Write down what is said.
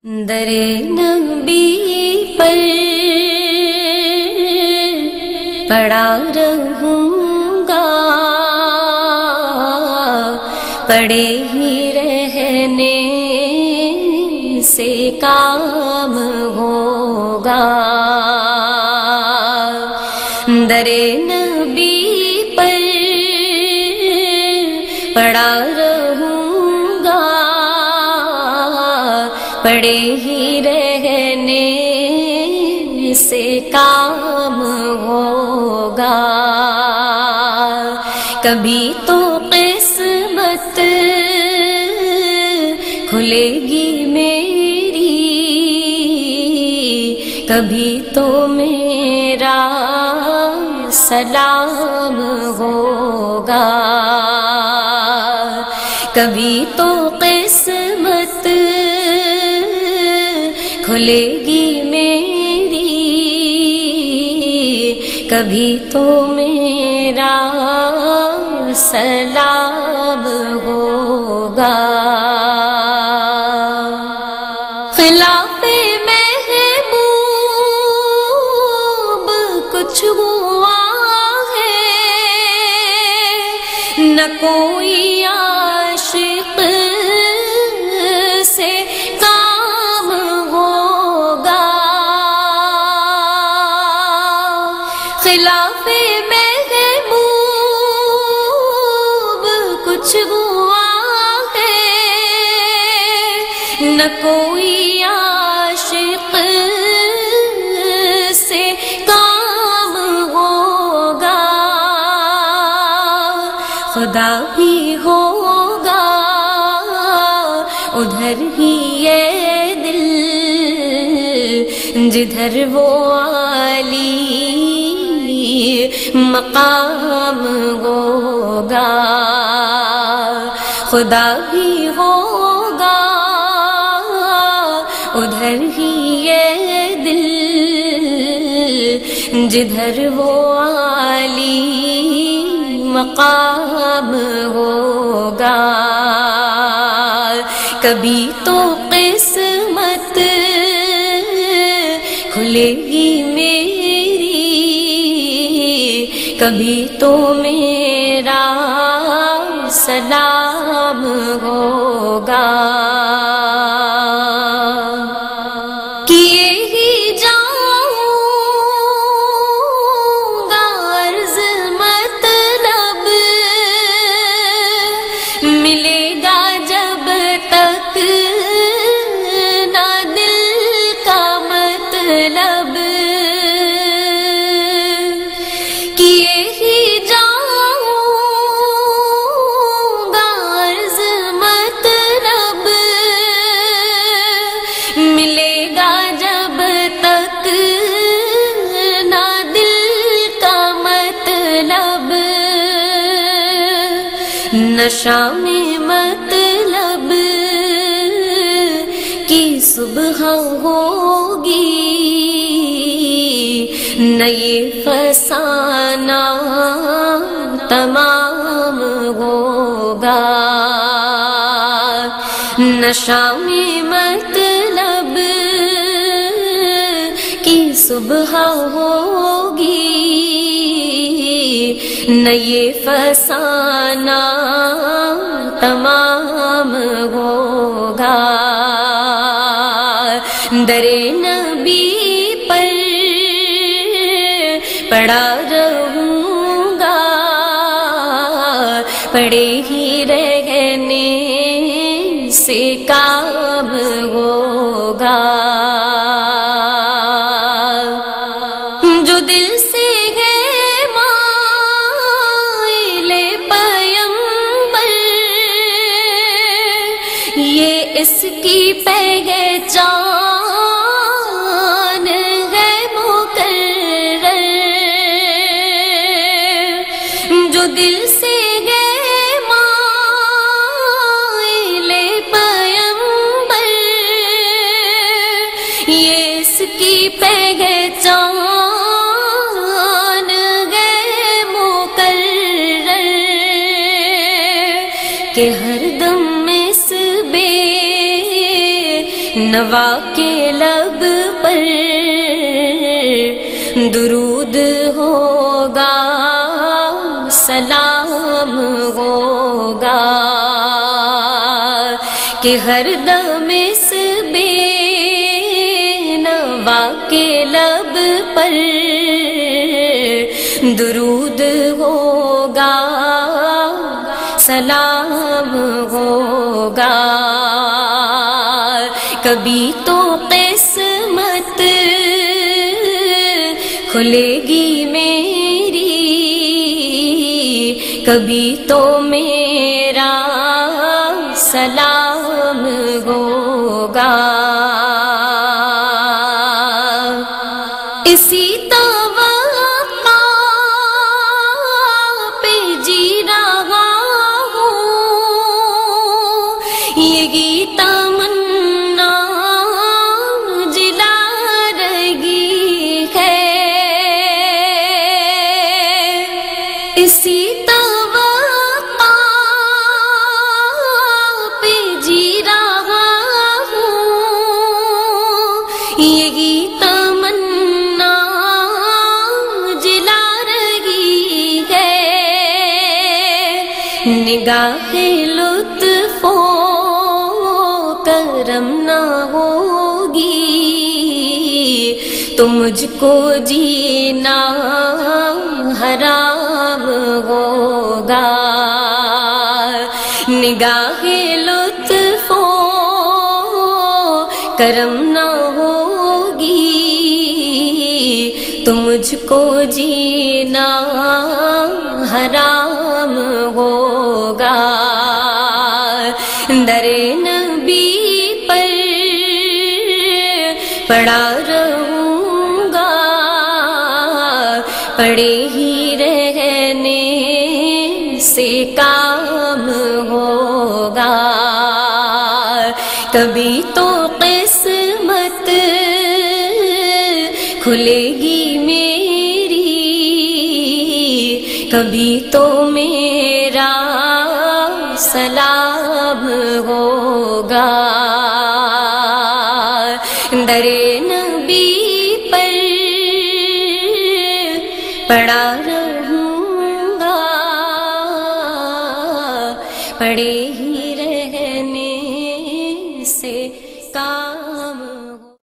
در نبی پر پڑا رہوں گا، پڑے ہی رہنے سے کام ہوگا۔ در نبی پر پڑا رہوں گا، پڑے ہی رہنے سے کام ہوگا۔ کبھی تو قسمت کھلے گی میری، کبھی تو میرا سلام ہوگا۔ کبھی تو قسمت کھلے گی میری، کبھی تو میرا سلام ہوگا۔ خلاف محبوب کچھ ہوا ہے، نہ کوئی عاشق سے کام ہوگا۔ خلاف محبوب کچھ ہوا ہے، نہ کوئی عاشق سے کام ہوگا۔ خدا بھی ہوگا ادھر ہی یہ دل، جدھر وہ عالی مقام ہوگا۔ خدا بھی ہوگا ادھر ہی یہ دل، جدھر وہ عالی مقام ہوگا۔ کبھی تو قسمت کھلے گی میری، کبھی تو میرا سلام ہوگا۔ کیے ہی جاؤں گا عرض مطلب، ملے گا جب تک نہ دل کا مطلب۔ کیے ہی جاؤں گا عرض مطلب، ملے گا جب تک نہ دل کا مطلب۔ نشہ میں مطلب کی صبح ہوگی، نہ یہ فسانہ تمام ہوگا۔ نشہ میں مطلب کی صبح ہوگی، نہ یہ فسانہ تمام ہوگا۔ در نبی پر پڑا رہوں گا، پڑے ہی رہنے سے کام ہوگا۔ جو دل سے ہے مائل پیمبر، یہ اس کی پہچان ہے مقرر۔ جو دل سے ہے مائل پیمبر، یہ اس کی پہچان ہے مقرر، کہ ہر دم اس بے نوا نوا کے لب پر درود ہوگا، سلام ہوگا کہ ہر دم اس بے نوا کے لب پر درود ہوگا، سلام ہوگا۔ کبھی تو قسمت کھلے گی میری، کبھی تو میرا سلام ہوگا۔ اسی توقع پہ جی رہا ہوں، یہی تمنا جلا رہی ہے، اسی توقع پہ جی رہا ہوں، یہی تمنا جلا رہی ہے۔ نگاہ لطف و کرم نہ ہوگی تو مجھ کو جینا حرام ہوگا۔ نگاہ لطف و کرم نہ ہوگی تو مجھ کو جینا حرام ہوگا۔ در نبی پر پڑا رہوں گا، پڑے ہی رہنے سے کام ہوگا۔ کبھی تو قسمت کھلے گی میری، کبھی تو میرا سلام ہوگا۔ در نبی پر پڑا رہوں گا، پڑے ہی